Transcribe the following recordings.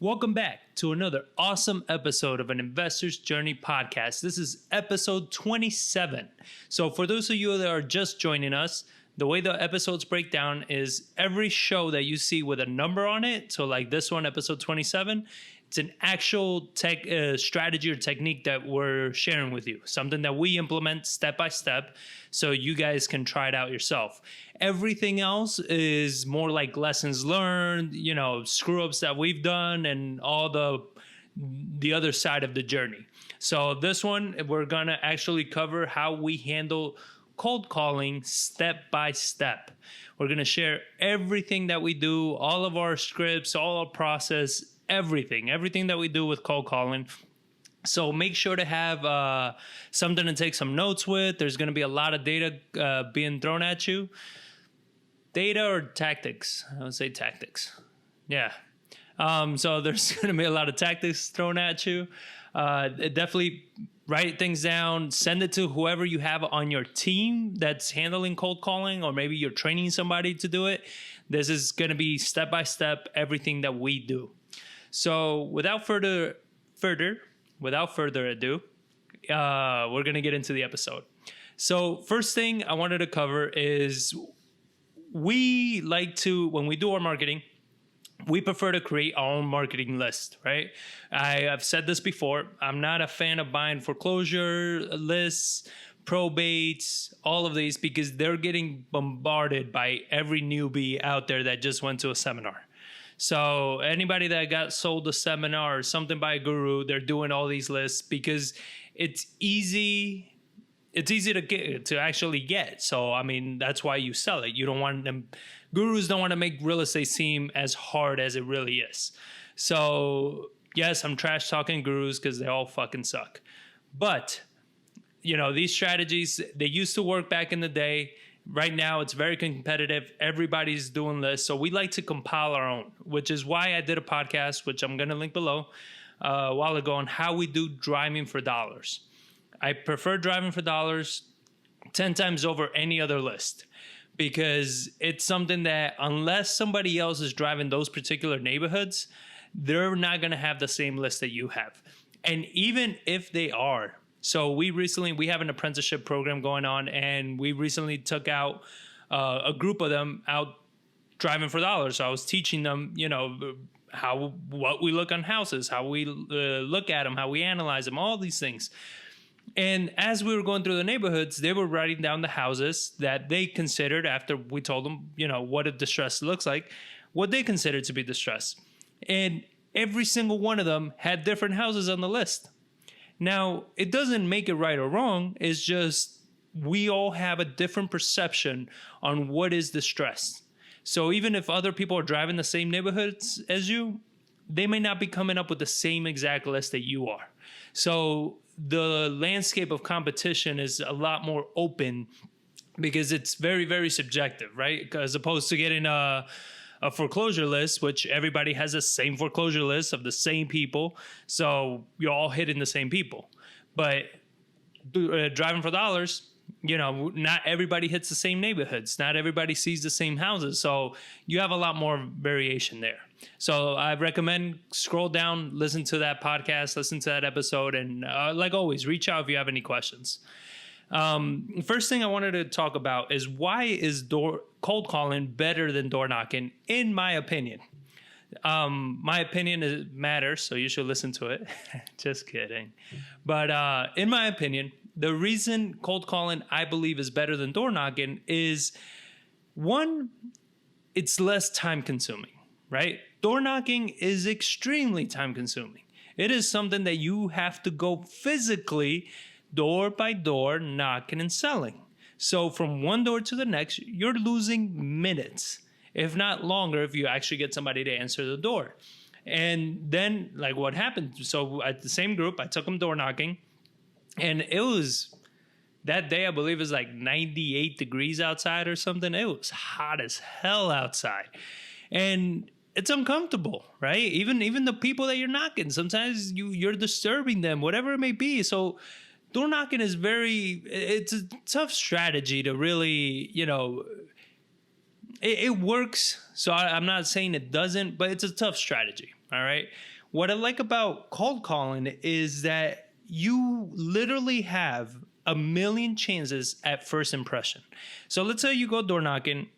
Welcome back to another awesome episode of an Investor's Journey podcast. This is episode 27. So, for those of you that are just joining us, the way the episodes break down is every show that you see with a number on it. So, like this one, episode 27, it's an actual tech strategy or technique that we're sharing with you, something that we implement step by step so you guys can try it out yourself. Everything else is more like lessons learned, screw ups that we've done and all the other side of the journey. So this one, we're going to actually cover how we handle cold calling step by step. We're going to share everything that we do, all of our scripts, all our process, everything that we do with cold calling. So make sure to have something to take some notes with. There's going to be a lot of data being thrown at you. Data or tactics? I would say tactics. Yeah. So there's going to be a lot of tactics thrown at you. Definitely write things down. Send it to whoever you have on your team that's handling cold calling, or maybe you're training somebody to do it. This is going to be step by step everything that we do. So without further ado, we're going to get into the episode. So first thing I wanted to cover is we like to, when we do our marketing, we prefer to create our own marketing list, right? I have said this before. I'm not a fan of buying foreclosure lists, probates, all of these, because they're getting bombarded by every newbie out there that just went to a seminar. So anybody that got sold a seminar or something by a guru, they're doing all these lists because it's easy to actually get. So, I mean, that's why you sell it. You don't want them, gurus don't want to make real estate seem as hard as it really is. So, yes, I'm trash talking gurus because they all fucking suck. But, these strategies, they used to work back in the day. Right now, it's very competitive. Everybody's doing this. So we like to compile our own, which is why I did a podcast, which I'm going to link below, a while ago, on how we do driving for dollars. I prefer driving for dollars 10 times over any other list, because it's something that unless somebody else is driving those particular neighborhoods, they're not going to have the same list that you have. And even if they are, so we have an apprenticeship program going on, and we recently took out a group of them out driving for dollars. So I was teaching them, what we look on houses, how we look at them, how we analyze them, all these things. And as we were going through the neighborhoods, they were writing down the houses that they considered, after we told them, what a distress looks like, what they considered to be distress. And every single one of them had different houses on the list. Now, it doesn't make it right or wrong. It's just we all have a different perception on what is distress. So even if other people are driving the same neighborhoods as you, they may not be coming up with the same exact list that you are. So the landscape of competition is a lot more open because it's very, very subjective, right? As opposed to getting a foreclosure list, which everybody has the same foreclosure list of the same people. So you're all hitting the same people. But driving for dollars, not everybody hits the same neighborhoods. Not everybody sees the same houses. So you have a lot more variation there. So I recommend scroll down, listen to that podcast, listen to that episode. And like always, reach out if you have any questions. First thing I wanted to talk about is, why is cold calling better than door knocking, in my opinion? My opinion matters, so you should listen to it. Just kidding. But in my opinion, the reason cold calling, I believe, is better than door knocking is, one, it's less time consuming, right? Door knocking is extremely time consuming. It is something that you have to go physically door by door, knocking and selling. So from one door to the next, you're losing minutes, if not longer, if you actually get somebody to answer the door. And then, like, what happened? So at the same group, I took them door knocking, and it was, that day, I believe it was like 98 degrees outside or something. It was hot as hell outside. And it's uncomfortable, right? Even the people that you're knocking, sometimes you're disturbing them, whatever it may be. So door knocking is it's a tough strategy to really, it works. So I'm not saying it doesn't, but it's a tough strategy. All right. What I like about cold calling is that you literally have a million chances at first impression. So let's say you go door knocking,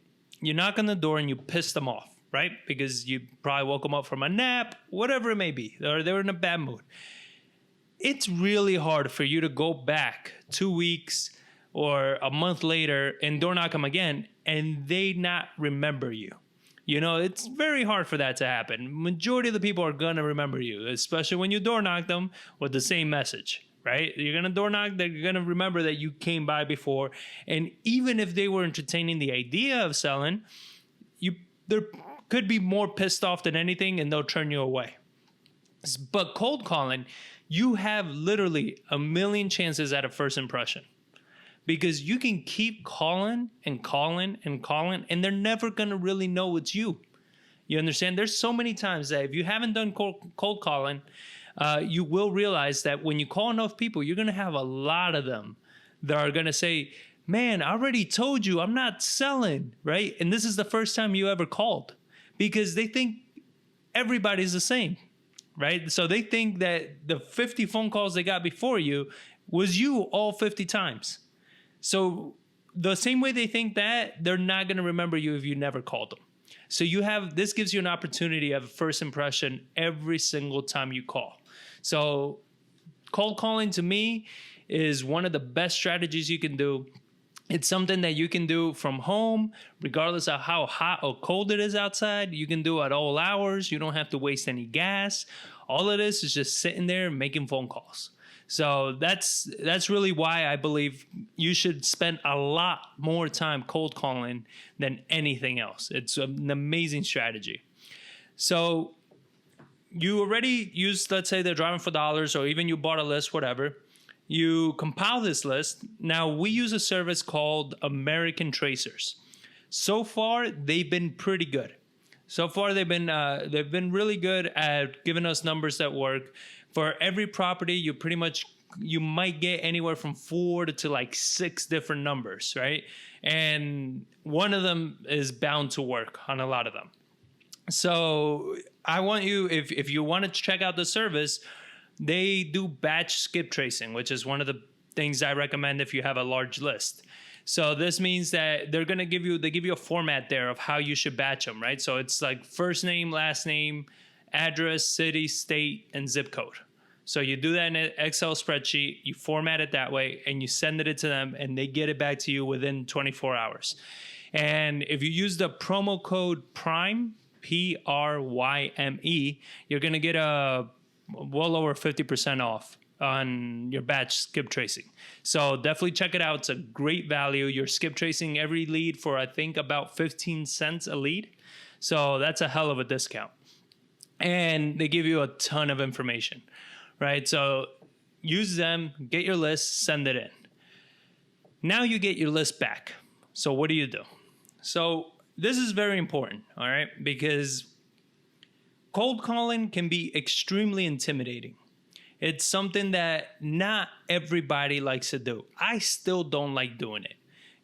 you knock on the door and you piss them off, right? Because you probably woke them up from a nap, whatever it may be, or they're in a bad mood. It's really hard for you to go back 2 weeks or a month later and door knock them again and they not remember you. You know, it's very hard for that to happen. Majority of the people are going to remember you, especially when you door knock them with the same message, right? You're going to door knock, they're going to remember that you came by before. And even if they were entertaining the idea of selling, there could be more pissed off than anything and they'll turn you away. But cold calling, you have literally a million chances at a first impression. Because you can keep calling and calling and calling, and they're never going to really know it's you. You understand? There's so many times that if you haven't done cold calling, you will realize that when you call enough people, you're going to have a lot of them that are going to say, man, I already told you I'm not selling, right? And this is the first time you ever called because they think everybody's the same, right? So they think that the 50 phone calls they got before you was you all 50 times. So the same way they think that, they're not going to remember you if you never called them. So this gives you an opportunity of a first impression every single time you call. So cold calling to me is one of the best strategies you can do. It's something that you can do from home, regardless of how hot or cold it is outside. You can do it at all hours. You don't have to waste any gas. All it is just sitting there making phone calls. So that's really why I believe you should spend a lot more time cold calling than anything else. It's an amazing strategy. So you already used, let's say they're driving for dollars, or even you bought a list, whatever. You compile this list. Now we use a service called American Tracers. So far, they've been pretty good. So far, they've been really good at giving us numbers that work. For every property, you might get anywhere from 4 to like 6 different numbers, right? And one of them is bound to work on a lot of them. So I want you, if you want to check out the service, they do batch skip tracing, which is one of the things I recommend if you have a large list. So this means that they give you a format there of how you should batch them, right? So it's like first name, last name, address, city, state, and zip code. So you do that in an Excel spreadsheet, you format it that way, and you send it to them, and they get it back to you within 24 hours. And if you use the promo code PRYME, PRYME, you're going to get a well over 50% off on your batch skip tracing. So definitely check it out. It's a great value. You're skip tracing every lead for, I think, about 15 cents a lead. So that's a hell of a discount. And they give you a ton of information, right? So use them, get your list, send it in. Now you get your list back. So what do you do? So this is very important, all right? Because cold calling can be extremely intimidating. It's something that not everybody likes to do. I still don't like doing it.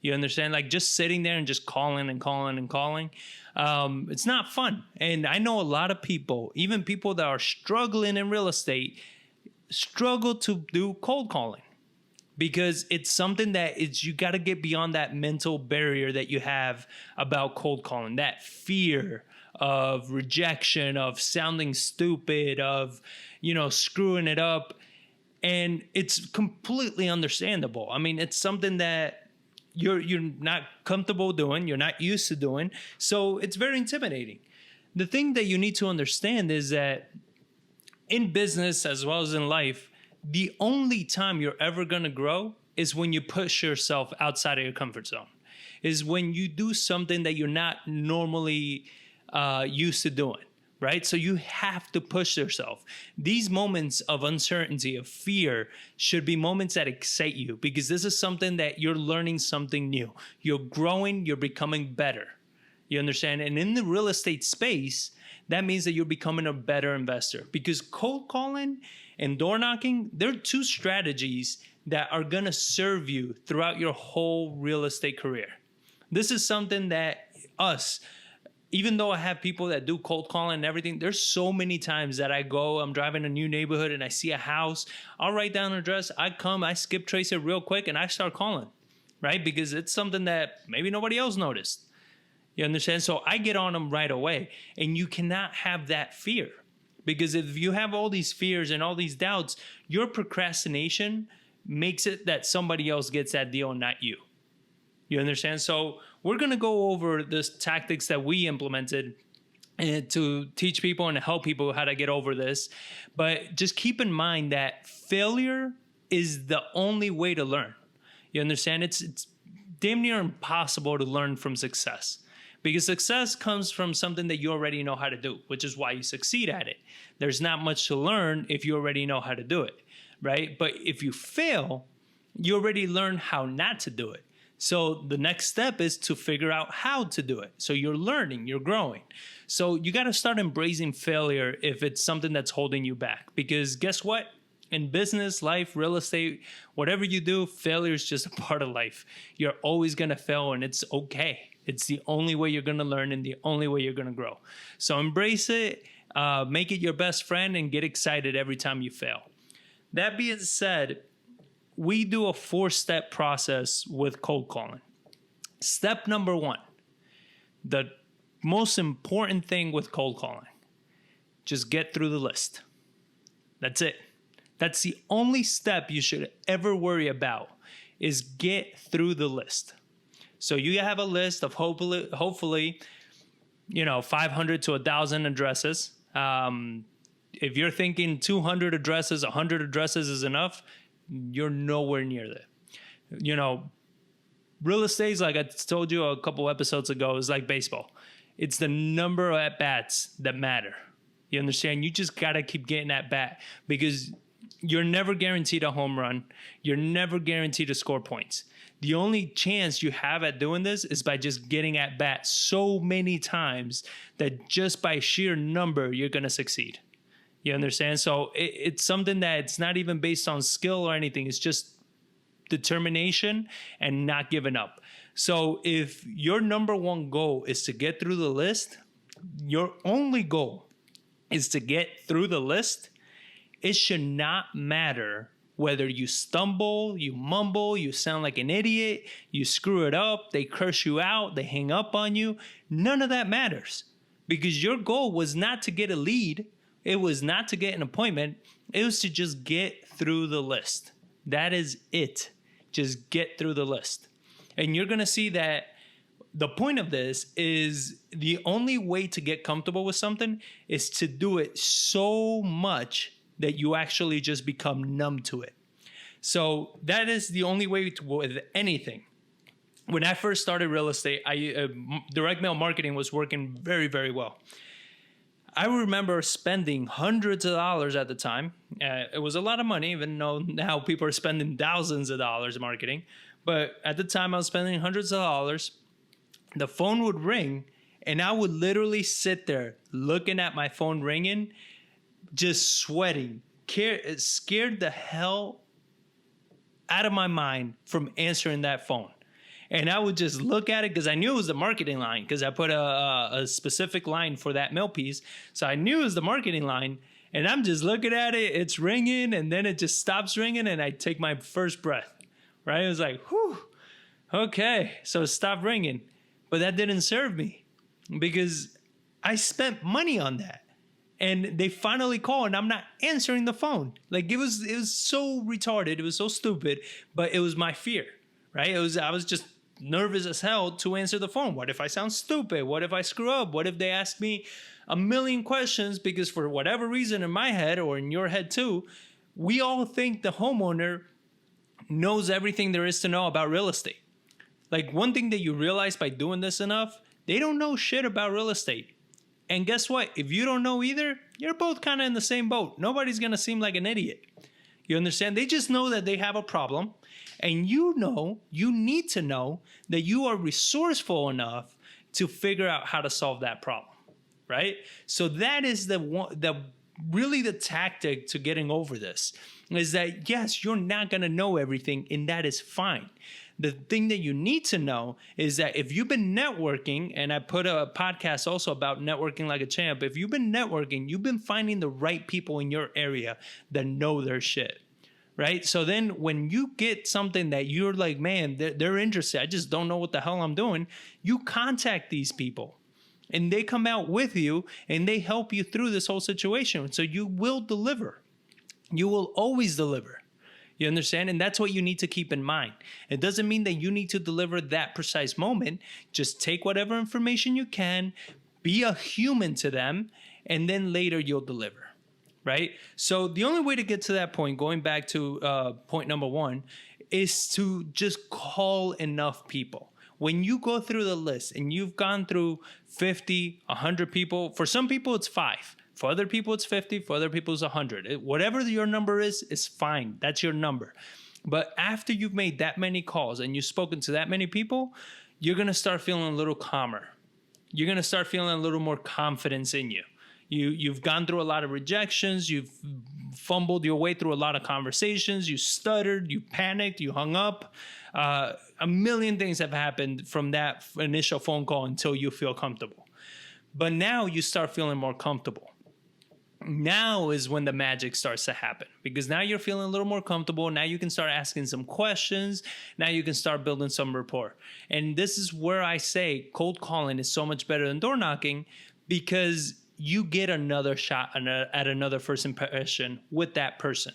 You understand? Like just sitting there and just calling and calling and calling. It's not fun. And I know a lot of people, even people that are struggling in real estate, struggle to do cold calling because it's something that you got to get beyond that mental barrier that you have about cold calling, that fear of rejection, of sounding stupid, of, screwing it up. And it's completely understandable. I mean, it's something that you're not comfortable doing, you're not used to doing. So it's very intimidating. The thing that you need to understand is that in business as well as in life, the only time you're ever going to grow is when you push yourself outside of your comfort zone, is when you do something that you're not normally used to doing, right? So you have to push yourself. These moments of uncertainty, of fear, should be moments that excite you because this is something that you're learning something new. You're growing, you're becoming better. You understand? And in the real estate space, that means that you're becoming a better investor because cold calling and door knocking, they're two strategies that are going to serve you throughout your whole real estate career. This is something that us, even though I have people that do cold calling and everything, there's so many times that I'm driving a new neighborhood and I see a house. I'll write down an address. I skip trace it real quick and I start calling, right? Because it's something that maybe nobody else noticed. You understand? So I get on them right away. And you cannot have that fear, because if you have all these fears and all these doubts, your procrastination makes it that somebody else gets that deal, not you. You understand? So we're going to go over this tactics that we implemented and to teach people and to help people how to get over this. But just keep in mind that failure is the only way to learn. You understand? It's damn near impossible to learn from success, because success comes from something that you already know how to do, which is why you succeed at it. There's not much to learn if you already know how to do it, right? But if you fail, you already learned how not to do it. So the next step is to figure out how to do it. So you're learning, you're growing. So you got to start embracing failure if it's something that's holding you back. Because guess what? In business, life, real estate, whatever you do, failure is just a part of life. You're always going to fail, and it's okay. It's the only way you're going to learn and the only way you're going to grow. So embrace it, make it your best friend, and get excited every time you fail. That being said, we do a 4-step process with cold calling. Step number 1, the most important thing with cold calling, just get through the list. That's it. That's the only step you should ever worry about, is get through the list. So you have a list of hopefully 500 to 1,000 addresses. If you're thinking 200 addresses, 100 addresses is enough, you're nowhere near that. Real estate, like I told you a couple episodes ago, is like baseball. It's the number of at-bats that matter. You understand? You just got to keep getting at bat, because you're never guaranteed a home run. You're never guaranteed to score points. The only chance you have at doing this is by just getting at bat so many times that just by sheer number, you're going to succeed. You understand? So it's something that it's not even based on skill or anything. It's just determination and not giving up. So if your number one goal is to get through the list, your only goal is to get through the list, it should not matter whether you stumble, you mumble, you sound like an idiot, you screw it up, they curse you out, they hang up on you. None of that matters, because your goal was not to get a lead. It was not to get an appointment. It was to just get through the list. That is it. Just get through the list. And you're going to see that the point of this is the only way to get comfortable with something is to do it so much that you actually just become numb to it. So that is the only way with anything. When I first started real estate, direct mail marketing was working very, very well. I remember spending hundreds of dollars at the time. It was a lot of money, even though now people are spending thousands of dollars marketing. But at the time, I was spending hundreds of dollars. The phone would ring, and I would literally sit there looking at my phone ringing, just sweating, scared the hell out of my mind from answering that phone. And I would just look at it, because I knew it was the marketing line, because I put a specific line for that mail piece. So I knew it was the marketing line, and I'm just looking at it. It's ringing, and then it just stops ringing, and I take my first breath, right? It was like, whew, okay. So it stopped ringing. But that didn't serve me, because I spent money on that. And they finally call, and I'm not answering the phone. Like, it was so retarded. It was so stupid, but it was my fear, right? I was just nervous as hell to answer the phone. What if I sound stupid? What if I screw up? What if they ask me a million questions? Because for whatever reason in my head, or in your head too, we all think the homeowner knows everything there is to know about real estate. Like, one thing that you realize by doing this enough, they don't know shit about real estate. And guess what? If you don't know either, you're both kind of in the same boat. Nobody's going to seem like an idiot. You understand? They just know that they have a problem. And you need to know that you are resourceful enough to figure out how to solve that problem, right? So that is the really the tactic to getting over this is that, yes, you're not going to know everything, and that is fine. The thing that you need to know is that if you've been networking, and I put a podcast also about networking like a champ, if you've been networking, you've been finding the right people in your area that know their shit. Right? So then when you get something that you're like, man, they're interested, I just don't know what the hell I'm doing, you contact these people and they come out with you and they help you through this whole situation. So you will deliver. You will always deliver. You understand? And that's what you need to keep in mind. It doesn't mean that you need to deliver that precise moment. Just take whatever information you can, be a human to them, and then later you'll deliver. Right? So the only way to get to that point, going back to point number one, is to just call enough people. When you go through the list and you've gone through 50, 100 people, for some people it's 5. For other people it's 50. For other people it's 100. Whatever your number is fine. That's your number. But after you've made that many calls and you've spoken to that many people, you're going to start feeling a little calmer. You're going to start feeling a little more confidence in you. You've gone through a lot of rejections. You've fumbled your way through a lot of conversations. You stuttered. You panicked. You hung up. A million things have happened from that initial phone call until you feel comfortable. But now you start feeling more comfortable. Now is when the magic starts to happen, because now you're feeling a little more comfortable. Now you can start asking some questions. Now you can start building some rapport. And this is where I say cold calling is so much better than door knocking, because you get another shot at another first impression with that person,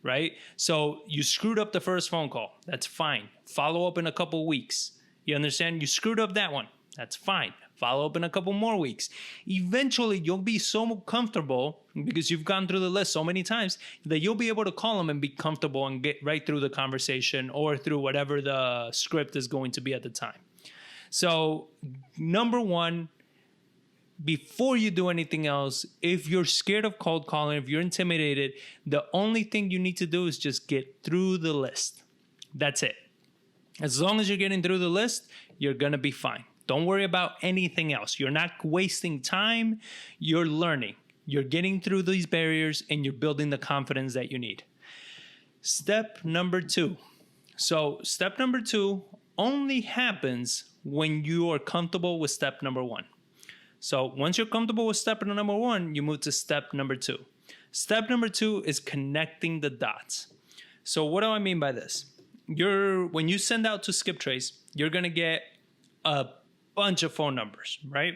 right? So you screwed up the first phone call. That's fine. Follow up in a couple weeks. You understand? You screwed up that one. That's fine. Follow up in a couple more weeks. Eventually, you'll be so comfortable because you've gone through the list so many times that you'll be able to call them and be comfortable and get right through the conversation or through whatever the script is going to be at the time. So, number one, before you do anything else, if you're scared of cold calling, if you're intimidated, the only thing you need to do is just get through the list. That's it. As long as you're getting through the list, you're going to be fine. Don't worry about anything else. You're not wasting time. You're learning. You're getting through these barriers and you're building the confidence that you need. Step number 2. So step number 2 only happens when you are comfortable with step number 1. So once you're comfortable with step number 1, you move to step number 2. Step number 2 is connecting the dots. So what do I mean by this? When you send out to SkipTrace, you're going to get a bunch of phone numbers, right?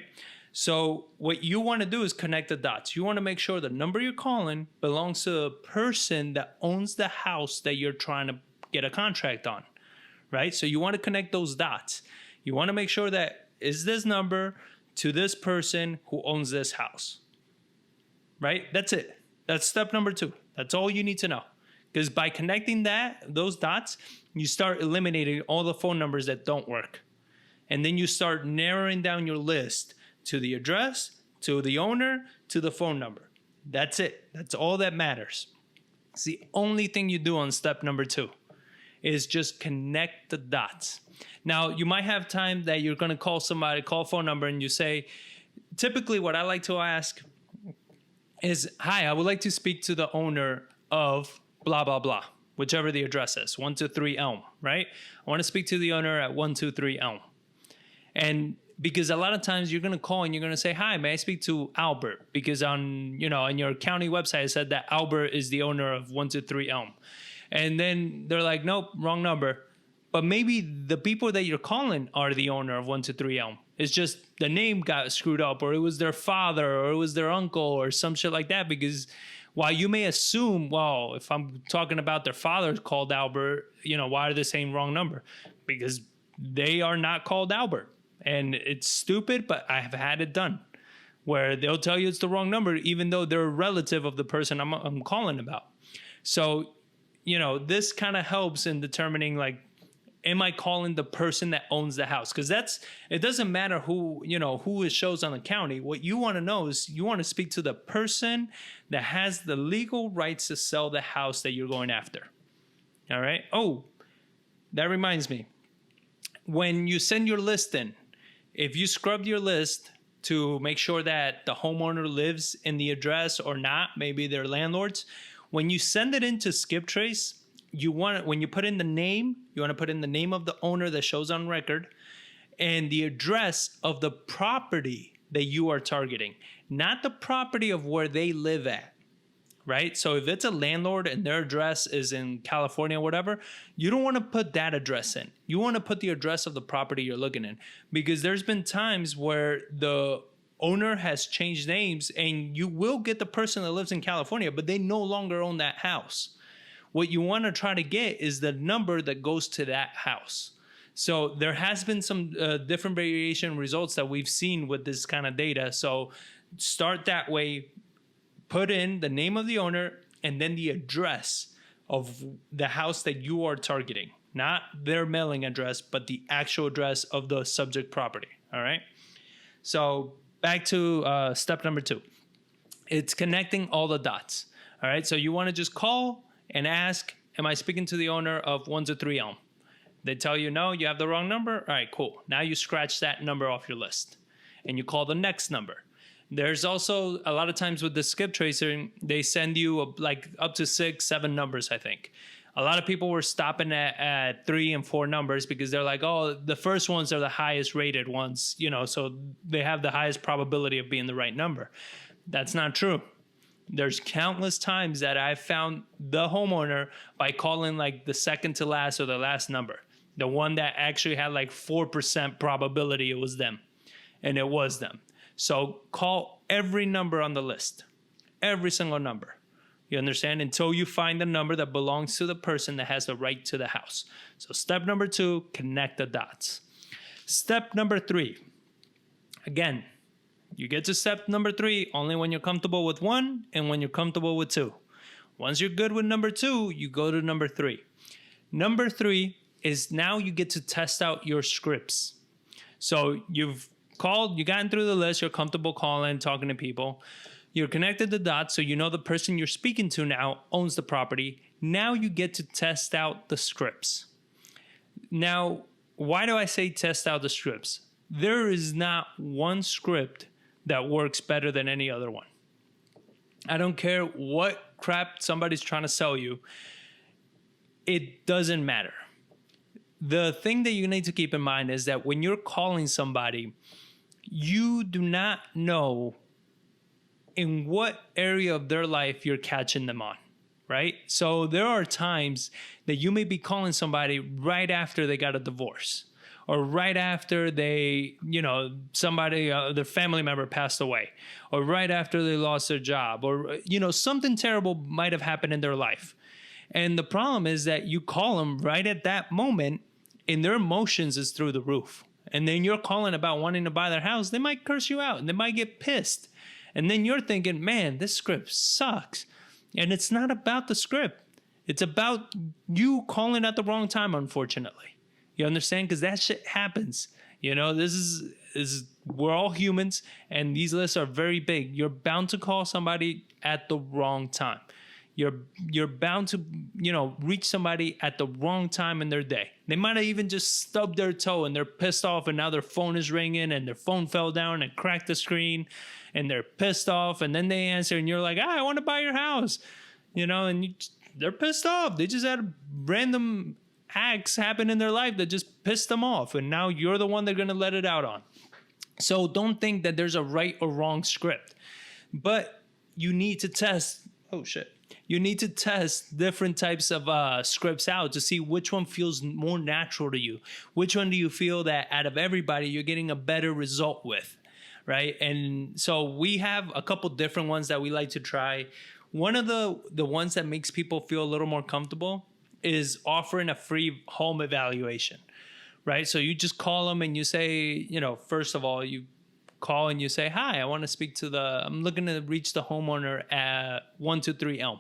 So what you want to do is connect the dots. You want to make sure the number you're calling belongs to the person that owns the house that you're trying to get a contract on, right? So you want to connect those dots. You want to make sure that is this number to this person who owns this house, right? That's it. That's step number 2. That's all you need to know. Because by connecting those dots, you start eliminating all the phone numbers that don't work. And then you start narrowing down your list to the address, to the owner, to the phone number. That's it. That's all that matters. It's the only thing you do on step number 2 is just connect the dots. Now, you might have time that you're going to call somebody, call phone number, and you say, typically what I like to ask is, hi, I would like to speak to the owner of blah, blah, blah, whichever the address is, 123 Elm, right? I want to speak to the owner at 123 Elm. And because a lot of times you're going to call and you're going to say, hi, may I speak to Albert? Because on your county website, it said that Albert is the owner of 123 Elm. And then they're like, nope, wrong number. But maybe the people that you're calling are the owner of 123 Elm. It's just the name got screwed up, or it was their father, or it was their uncle, or some shit like that. Because while you may assume, well, if I'm talking about their father called Albert, why are they saying wrong number? Because they are not called Albert. And it's stupid, but I have had it done where they'll tell you it's the wrong number, even though they're a relative of the person I'm calling about. So, this kind of helps in determining, like, am I calling the person that owns the house? Because it doesn't matter who it shows on the county. What you want to know is you want to speak to the person that has the legal rights to sell the house that you're going after. All right. Oh, that reminds me. When you send your list in, if you scrub your list to make sure that the homeowner lives in the address or not. Maybe they're landlords. When you send it into SkipTrace, when you put in the name, you want to put in the name of the owner that shows on record and the address of the property that you are targeting, not the property of where they live at, right? So if it's a landlord and their address is in California or whatever, you don't want to put that address in. You want to put the address of the property you're looking in, because there's been times where the owner has changed names and you will get the person that lives in California, but they no longer own that house. What you want to try to get is the number that goes to that house. So there has been some different variation results that we've seen with this kind of data. So start that way, put in the name of the owner and then the address of the house that you are targeting, not their mailing address, but the actual address of the subject property. All right. So back to step number 2. It's connecting all the dots. All right. So you want to just call and ask, am I speaking to the owner of 123 Elm? They tell you, no, you have the wrong number. All right, cool. Now you scratch that number off your list and you call the next number. There's also a lot of times with the SkipTracer, they send you like up to 6, 7 numbers, I think. A lot of people were stopping at 3 and 4 numbers because they're like, oh, the first ones are the highest rated ones, so they have the highest probability of being the right number. That's not true. There's countless times that I've found the homeowner by calling like the second to last or the last number. The one that actually had like 4% probability it was them. And it was them. So call every number on the list. Every single number. You understand? Until you find the number that belongs to the person that has the right to the house. So step number 2, connect the dots. Step number 3. Again, you get to step number 3 only when you're comfortable with 1 and when you're comfortable with 2. Once you're good with number 2, you go to number 3. Number 3 is now you get to test out your scripts. So you've called, you gotten through the list, you're comfortable calling, talking to people. You're connected the dots, so you know the person you're speaking to now owns the property. Now you get to test out the scripts. Now, why do I say test out the scripts? There is not one script that works better than any other one. I don't care what crap somebody's trying to sell you. It doesn't matter. The thing that you need to keep in mind is that when you're calling somebody, you do not know in what area of their life you're catching them on, right? So there are times that you may be calling somebody right after they got a divorce, or right after they, somebody, their family member passed away, or right after they lost their job, or, something terrible might have happened in their life. And the problem is that you call them right at that moment and their emotions is through the roof. And then you're calling about wanting to buy their house. They might curse you out and they might get pissed. And then you're thinking, man, this script sucks. And it's not about the script. It's about you calling at the wrong time, unfortunately. You understand? Because that shit happens. This is we're all humans and these lists are very big. You're bound to call somebody at the wrong time. You're bound to, reach somebody at the wrong time in their day. They might have even just stubbed their toe and they're pissed off and now their phone is ringing and their phone fell down and cracked the screen and they're pissed off and then they answer and you're like, I want to buy your house, and they're pissed off. They just had random acts happen in their life that just pissed them off and now you're the one they're going to let it out on. So don't think that there's a right or wrong script, but you need to test. Oh shit. You need to test different types of scripts out to see which one feels more natural to you. Which one do you feel that out of everybody you're getting a better result with, right? And so we have a couple different ones that we like to try. One of the ones that makes people feel a little more comfortable is offering a free home evaluation, right? So you just call them and you say, first of all, you call and you say, hi, I want to speak to I'm looking to reach the homeowner at 123 Elm.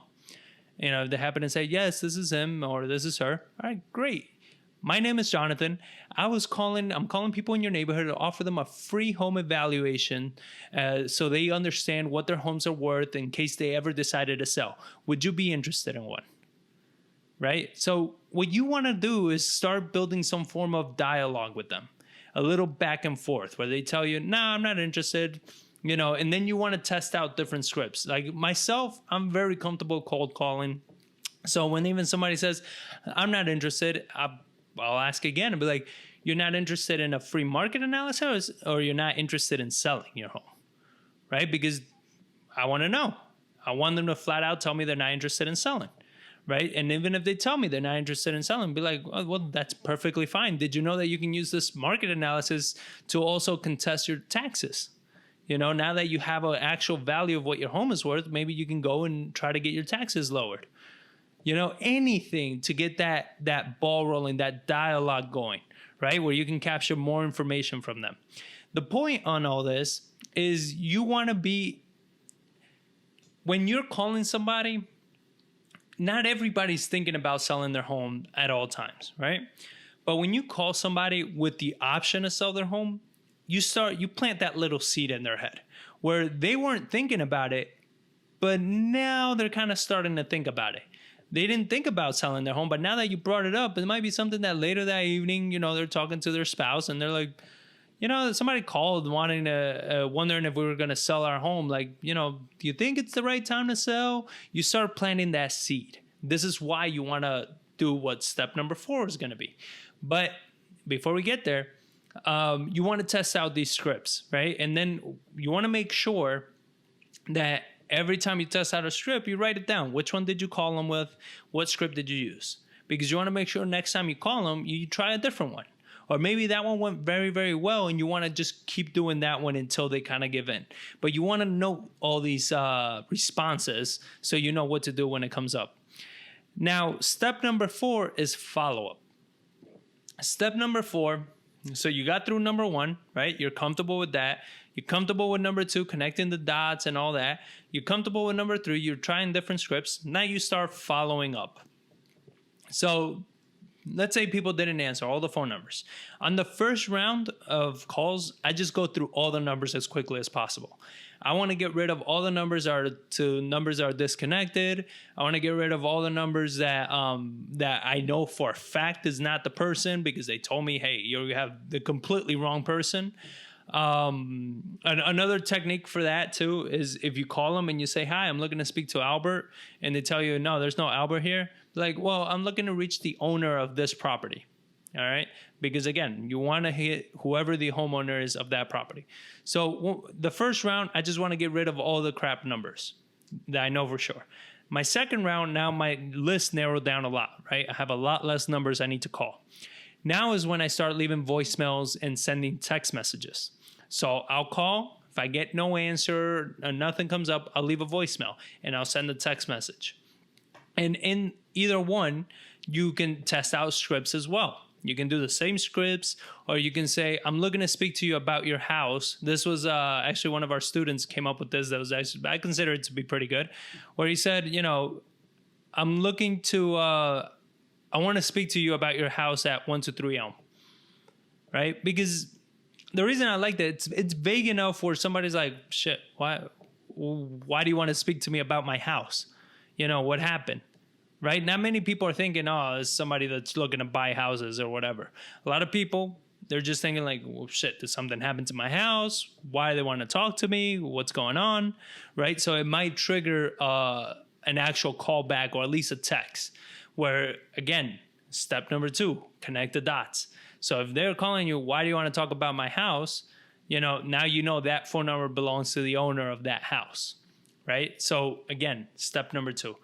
They happen to say, yes, this is him or this is her. All right, great. My name is Jonathan. I'm calling people in your neighborhood to offer them a free home evaluation so they understand what their homes are worth in case they ever decided to sell. Would you be interested in one? Right? So what you want to do is start building some form of dialogue with them. a little back and forth where they tell you, nah, I'm not interested, and then you want to test out different scripts. Like myself, I'm very comfortable cold calling. So when even somebody says, I'm not interested, I'll ask again and be like, you're not interested in a free market analysis, or you're not interested in selling your home, right? Because I want to know. I want them to flat out tell me they're not interested in selling, right? And even if they tell me they're not interested in selling, be like, oh, well, that's perfectly fine. Did you know that you can use this market analysis to also contest your taxes? Now that you have an actual value of what your home is worth, maybe you can go and try to get your taxes lowered. Anything to get that ball rolling, that dialogue going, right? Where you can capture more information from them. The point on all this is you want to be, when you're calling somebody, not everybody's thinking about selling their home at all times, right? But when you call somebody with the option to sell their home, you plant that little seed in their head where they weren't thinking about it, but now they're kind of starting to think about it. They didn't think about selling their home, but now that you brought it up, it might be something that later that evening, they're talking to their spouse and they're like, somebody called wondering if we were going to sell our home. Like, do you think it's the right time to sell? You start planting that seed. This is why you want to do what step number 4 is going to be. But before we get there, you want to test out these scripts, right? And then you want to make sure that every time you test out a script, you write it down. Which one did you call them with? What script did you use? Because you want to make sure next time you call them, you try a different one. Or maybe that one went very, very well and you want to just keep doing that one until they kind of give in. But you want to know all these responses so you know what to do when it comes up. Now, step number 4 is follow-up. Step number 4, so you got through number 1, right? You're comfortable with that. You're comfortable with number 2, connecting the dots and all that. You're comfortable with number 3. You're trying different scripts. Now you start following up. So let's say people didn't answer all the phone numbers. On the first round of calls, I just go through all the numbers as quickly as possible. I want to get rid of all the numbers that are disconnected. I want to get rid of all the numbers that I know for a fact is not the person because they told me, hey, you have the completely wrong person. Another technique for that too is if you call them and you say, hi, I'm looking to speak to Albert, and they tell you, no, there's no Albert here. Like, well, I'm looking to reach the owner of this property. All right. Because again, you want to hit whoever the homeowner is of that property. So the first round, I just want to get rid of all the crap numbers that I know for sure. My second round, now my list narrowed down a lot, right? I have a lot less numbers I need to call. Now is when I start leaving voicemails and sending text messages. So I'll call. If I get no answer or nothing comes up, I'll leave a voicemail and I'll send a text message. And in either one, you can test out scripts as well. You can do the same scripts, or you can say, I'm looking to speak to you about your house. This was actually one of our students came up with this. That was actually, I consider it to be pretty good, where he said, I'm looking to, I want to speak to you about your house at 123 Elm, right? Because the reason I like that, it's vague enough where somebody's like, shit, why do you want to speak to me about my house? What happened? Right? Not many people are thinking, oh, it's somebody that's looking to buy houses or whatever. A lot of people, they're just thinking like, well, shit, did something happen to my house? Why do they want to talk to me? What's going on? Right? So it might trigger an actual callback or at least a text where, again, step number 2, connect the dots. So if they're calling you, why do you want to talk about my house? Now you know that phone number belongs to the owner of that house. Right? So again, step number 2.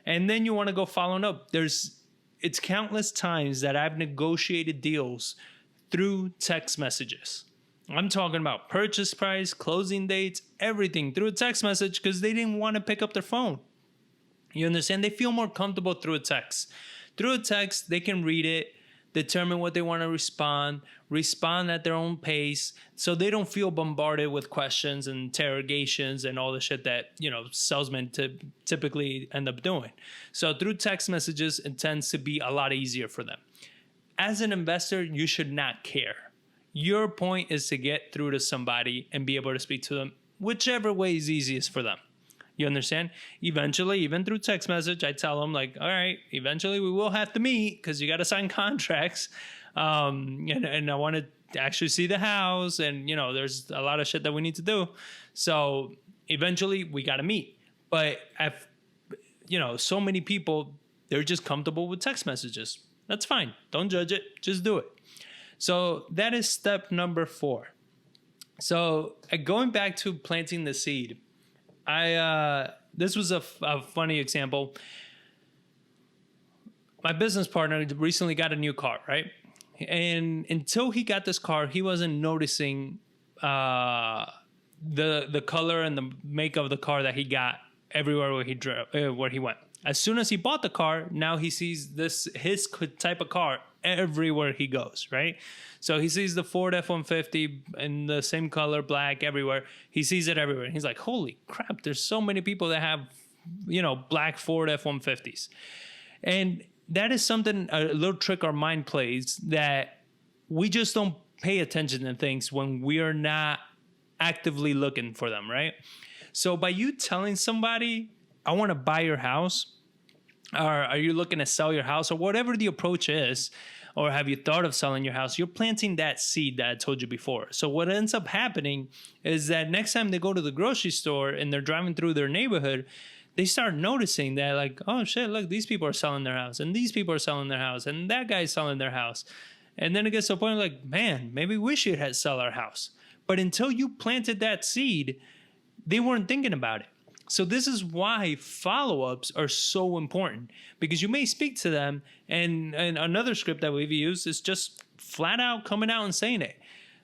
And then you want to go following up. It's countless times that I've negotiated deals through text messages. I'm talking about purchase price, closing dates, everything through a text message because they didn't want to pick up their phone. You understand? They feel more comfortable through a text. Through a text, they can read it, determine what they want to respond at their own pace, so they don't feel bombarded with questions and interrogations and all the shit that, salesmen typically end up doing. So through text messages, it tends to be a lot easier for them. As an investor, you should not care. Your point is to get through to somebody and be able to speak to them, whichever way is easiest for them. You understand? Eventually, even through text message, I tell them like, all right, eventually we will have to meet because you got to sign contracts. And I want to actually see the house, and there's a lot of shit that we need to do. So eventually we got to meet. But so many people, they're just comfortable with text messages. That's fine. Don't judge it. Just do it. So that is step number 4. So going back to planting the seed, this was a funny example. My business partner recently got a new car, right? And until he got this car, he wasn't noticing the color and the make of the car that he got everywhere where he went. As soon as he bought the car, now he sees his type of car everywhere he goes, right? So he sees the Ford F-150 in the same color, black, everywhere. He sees it everywhere. He's like, holy crap, there's so many people that have, black Ford F-150s. And that is something, a little trick our mind plays, that we just don't pay attention to things when we are not actively looking for them, right? So by you telling somebody, I want to buy your house, or are you looking to sell your house, or whatever the approach is, or have you thought of selling your house, you're planting that seed that I told you before. So what ends up happening is that next time they go to the grocery store and they're driving through their neighborhood, they start noticing that, like, oh shit, look, these people are selling their house, and these people are selling their house, and that guy's selling their house. And then it gets to a point like, man, maybe we should sell our house. But until you planted that seed, they weren't thinking about it. So this is why follow-ups are so important, because you may speak to them, and another script that we've used is just flat out coming out and saying it.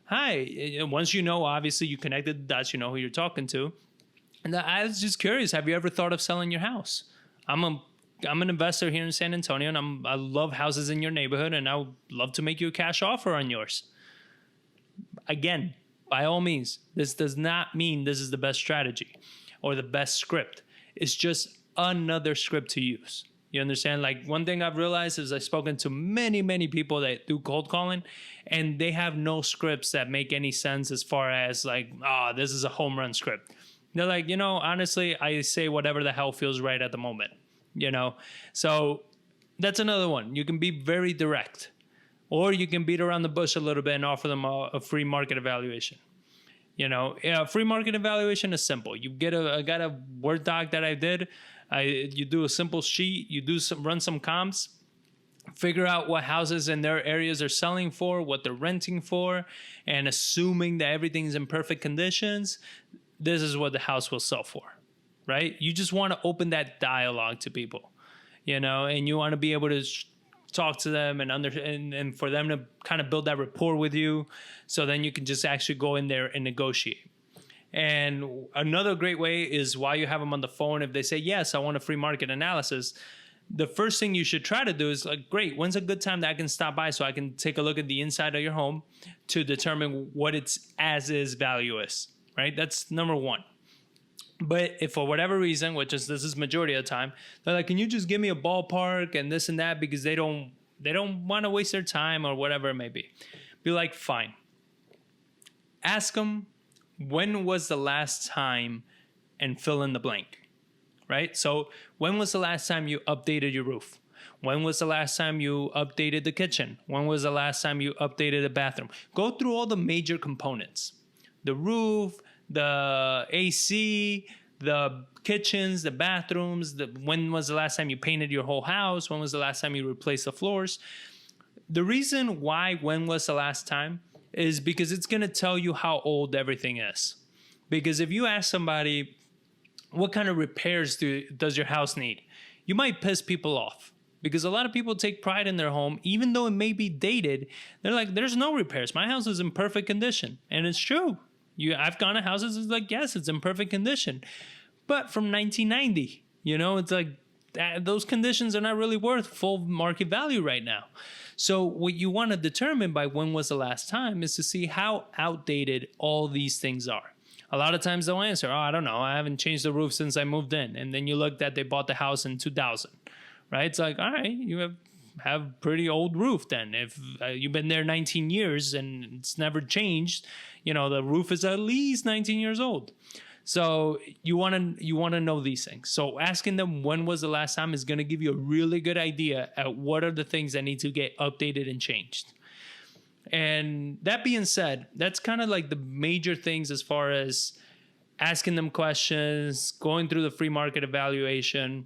Hi, once obviously you connected the dots, who you're talking to. And I was just curious, have you ever thought of selling your house? I'm an investor here in San Antonio, and I love houses in your neighborhood, and I would love to make you a cash offer on yours. Again, by all means, this does not mean this is the best strategy or the best script. It's just another script to use. You understand? Like, one thing I've realized is I've spoken to many, many people that do cold calling, and they have no scripts that make any sense as far as like, this is a home run script. They're like, honestly, I say whatever the hell feels right at the moment, So that's another one. You can be very direct, or you can beat around the bush a little bit and offer them a free market evaluation. Free market evaluation is simple. You get I got a Word doc that I did. You do a simple sheet. You run some comps, figure out what houses in their areas are selling for, what they're renting for, and assuming that everything's in perfect conditions, this is what the house will sell for, right? You just want to open that dialogue to people, and you want to be able to talk to them and for them to kind of build that rapport with you, so then you can just actually go in there and negotiate. And another great way is, while you have them on the phone, if they say, yes, I want a free market analysis, the first thing you should try to do is like, great, when's a good time that I can stop by so I can take a look at the inside of your home to determine what its as-is value is, right? That's number one. But if for whatever reason, this is majority of the time, they're like, can you just give me a ballpark and this and that, because they don't want to waste their time or whatever it may be. Be like, fine. Ask them, when was the last time, and fill in the blank, right? So when was the last time you updated your roof? When was the last time you updated the kitchen? When was the last time you updated the bathroom? Go through all the major components. The roof, the AC, the kitchens, the bathrooms, when was the last time you painted your whole house? When was the last time you replaced the floors? The reason why when was the last time is because it's going to tell you how old everything is. Because if you ask somebody, what kind of repairs does your house need? You might piss people off. Because a lot of people take pride in their home, even though it may be dated. They're like, there's no repairs. My house is in perfect condition. And it's true. I've gone to houses, it's like, yes, it's in perfect condition. But from 1990, it's like, those conditions are not really worth full market value right now. So what you want to determine by when was the last time is to see how outdated all these things are. A lot of times they'll answer, I don't know. I haven't changed the roof since I moved in. And then you look that they bought the house in 2000. Right? It's like, all right, you have pretty old roof then. If you've been there 19 years and it's never changed, the roof is at least 19 years old. So you want to know these things. So asking them when was the last time is going to give you a really good idea at what are the things that need to get updated and changed. And that being said, that's kind of like the major things as far as asking them questions, going through the free market evaluation.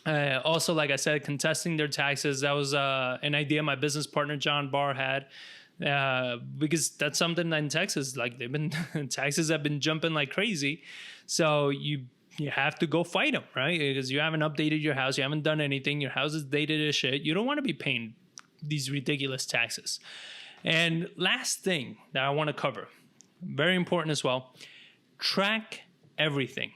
Also, like I said, contesting their taxes. That was an idea my business partner, John Barr, had. Because that's something in Texas, like taxes have been jumping like crazy. So you have to go fight them, right? Because you haven't updated your house. You haven't done anything. Your house is dated as shit. You don't want to be paying these ridiculous taxes. And last thing that I want to cover, very important as well, track everything.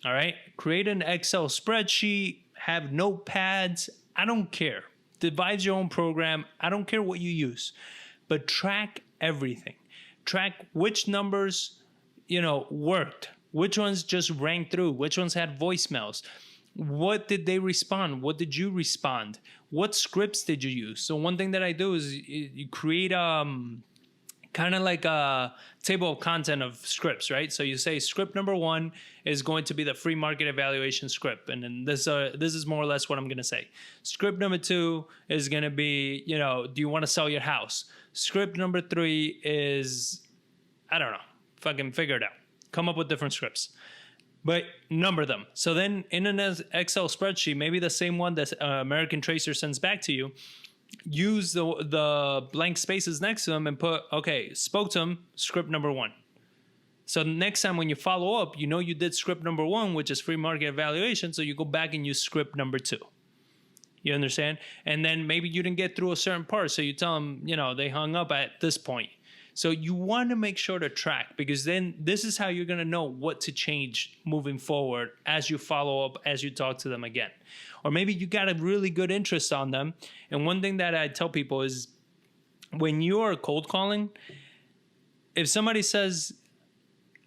All right. Create an Excel spreadsheet, have notepads. I don't care. Devise your own program. I don't care what you use, but track everything. Track which numbers, worked, which ones just rang through, which ones had voicemails. What did they respond? What did you respond? What scripts did you use? So one thing that I do is you create kind of like a table of content of scripts, right? So you say script number 1 is going to be the free market evaluation script. And then this is more or less what I'm going to say. Script number 2 is going to be, do you want to sell your house? Script number 3 is, I don't know, fucking figure it out. Come up with different scripts, but number them. So then in an Excel spreadsheet, maybe the same one that American Tracer sends back to you, use the blank spaces next to them and put, okay, spoke to them, script number 1. So next time when you follow up, you did script number 1, which is free market evaluation. So you go back and use script number 2. You understand? And then maybe you didn't get through a certain part. So you tell them, they hung up at this point. So you want to make sure to track, because then this is how you're going to know what to change moving forward as you follow up, as you talk to them again. Or maybe you got a really good interest on them. And one thing that I tell people is when you are cold calling, if somebody says,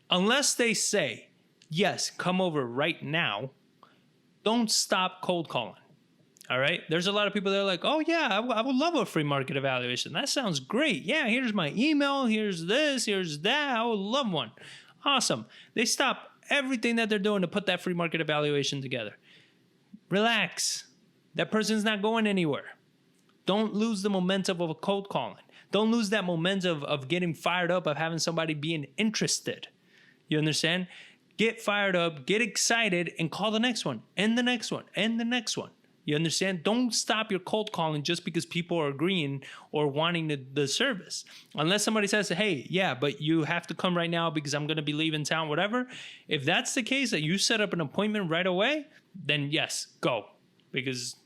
unless they say, yes, come over right now, don't stop cold calling. All right. There's a lot of people that are like, oh, yeah, I would love a free market evaluation. That sounds great. Yeah, here's my email. Here's this. Here's that. I would love one. Awesome. They stop everything that they're doing to put that free market evaluation together. Relax. That person's not going anywhere. Don't lose the momentum of a cold calling. Don't lose that momentum of getting fired up, of having somebody being interested. You understand? Get fired up, get excited, and call the next one, and the next one, and the next one. You understand? Don't stop your cold calling just because people are agreeing or wanting the service. Unless somebody says, hey, yeah, but you have to come right now because I'm going to be leaving town, whatever. If that's the case, that you set up an appointment right away, then yes, go. Because,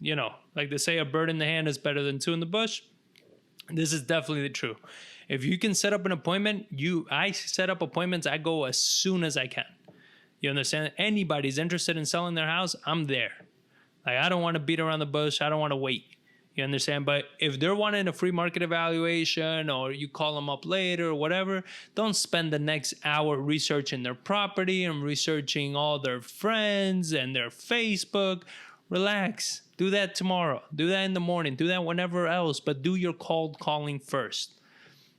like they say, a bird in the hand is better than 2 in the bush. This is definitely true. If you can set up an appointment, I set up appointments, I go as soon as I can. You understand? Anybody's interested in selling their house, I'm there. Like, I don't want to beat around the bush. I don't want to wait. You understand? But if they're wanting a free market evaluation, or you call them up later or whatever, don't spend the next hour researching their property and researching all their friends and their Facebook. Relax. Do that tomorrow. Do that in the morning. Do that whenever else. But do your cold calling first.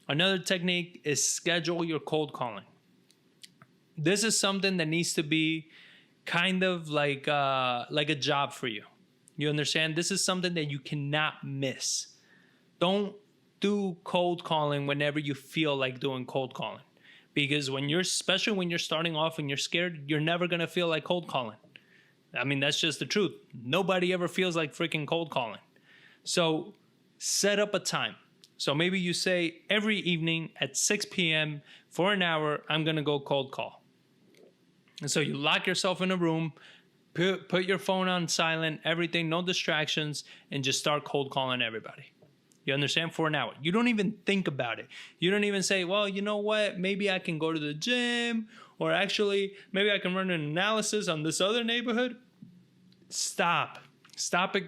Another technique is schedule your cold calling. This is something that needs to be kind of like a job for you. You understand? This is something that you cannot miss. Don't do cold calling whenever you feel like doing cold calling. Because especially when you're starting off and you're scared, you're never going to feel like cold calling. I mean, that's just the truth. Nobody ever feels like freaking cold calling. So set up a time. So maybe you say every evening at 6 p.m. for an hour, I'm going to go cold call. And so you lock yourself in a room, put your phone on silent, everything, no distractions, and just start cold calling everybody. You understand? For an hour. You don't even think about it. You don't even say, well, you know what? Maybe I can go to the gym, or actually, maybe I can run an analysis on this other neighborhood. Stop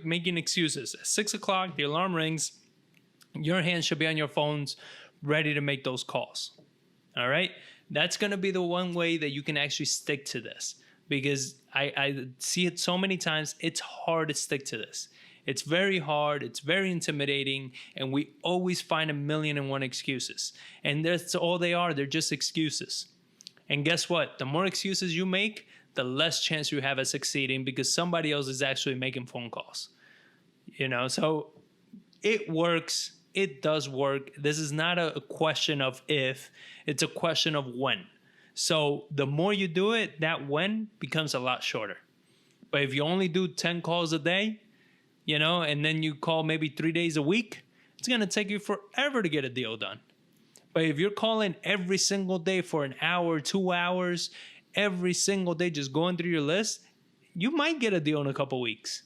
making excuses. At 6 o'clock, the alarm rings. Your hands should be on your phones, ready to make those calls. All right? That's going to be the one way that you can actually stick to this, because I see it so many times. It's hard to stick to this. It's very hard. It's very intimidating. And we always find 1,000,001 excuses. And that's all they are. They're just excuses. And guess what? The more excuses you make, the less chance you have at succeeding, because somebody else is actually making phone calls. So it works. it does work. This is not a question of if, it's a question of when. So the more you do it, that when becomes a lot shorter. But if you only do 10 calls a day, and then you call maybe 3 days a week, it's going to take you forever to get a deal done. But if you're calling every single day for an hour, 2 hours, every single day, just going through your list, you might get a deal in a couple weeks.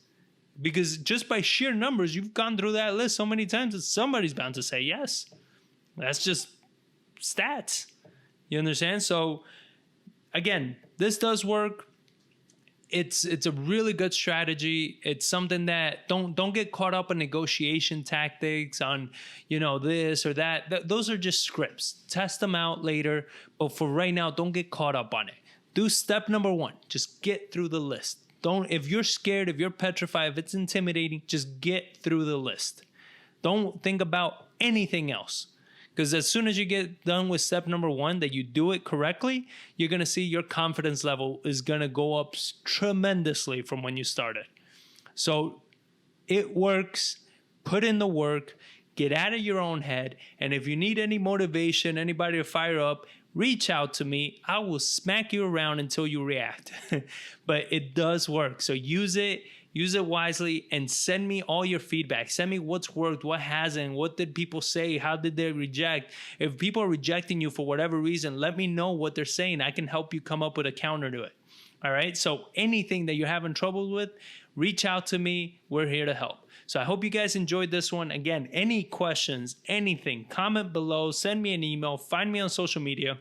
Because just by sheer numbers, you've gone through that list so many times that somebody's bound to say yes. That's just stats. You understand? So again, this does work. It's a really good strategy. It's something that don't get caught up in negotiation tactics on, this or that. Those are just scripts. Test them out later. But for right now, don't get caught up on it. Do step number 1. Just get through the list. If you're scared, if you're petrified, if it's intimidating, just get through the list. Don't think about anything else. Because as soon as you get done with step number 1, that you do it correctly, you're going to see your confidence level is going to go up tremendously from when you started. So it works. Put in the work. Get out of your own head. And if you need any motivation, anybody to fire up, reach out to me. I will smack you around until you react. But it does work. So use it wisely, and send me all your feedback. Send me what's worked, what hasn't, what did people say, how did they reject. If people are rejecting you for whatever reason, let me know what they're saying. I can help you come up with a counter to it. All right? So anything that you're having trouble with, reach out to me. We're here to help. So I hope you guys enjoyed this one. Again, any questions, anything, comment below, send me an email, find me on social media,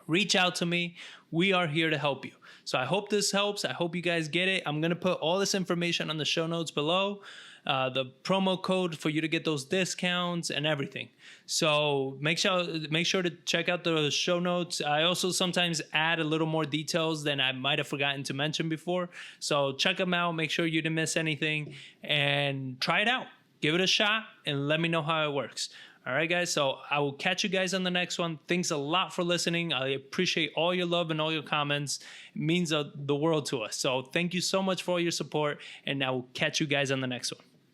reach out to me. We are here to help you. So I hope this helps. I hope you guys get it. I'm going to put all this information on the show notes below, the promo code for you to get those discounts and everything. So make sure to check out the show notes. I also sometimes add a little more details than I might have forgotten to mention before. So check them out. Make sure you didn't miss anything and try it out. Give it a shot and let me know how it works. All right, guys. So I will catch you guys on the next one. Thanks a lot for listening. I appreciate all your love and all your comments. It means the world to us. So thank you so much for all your support, and I will catch you guys on the next one.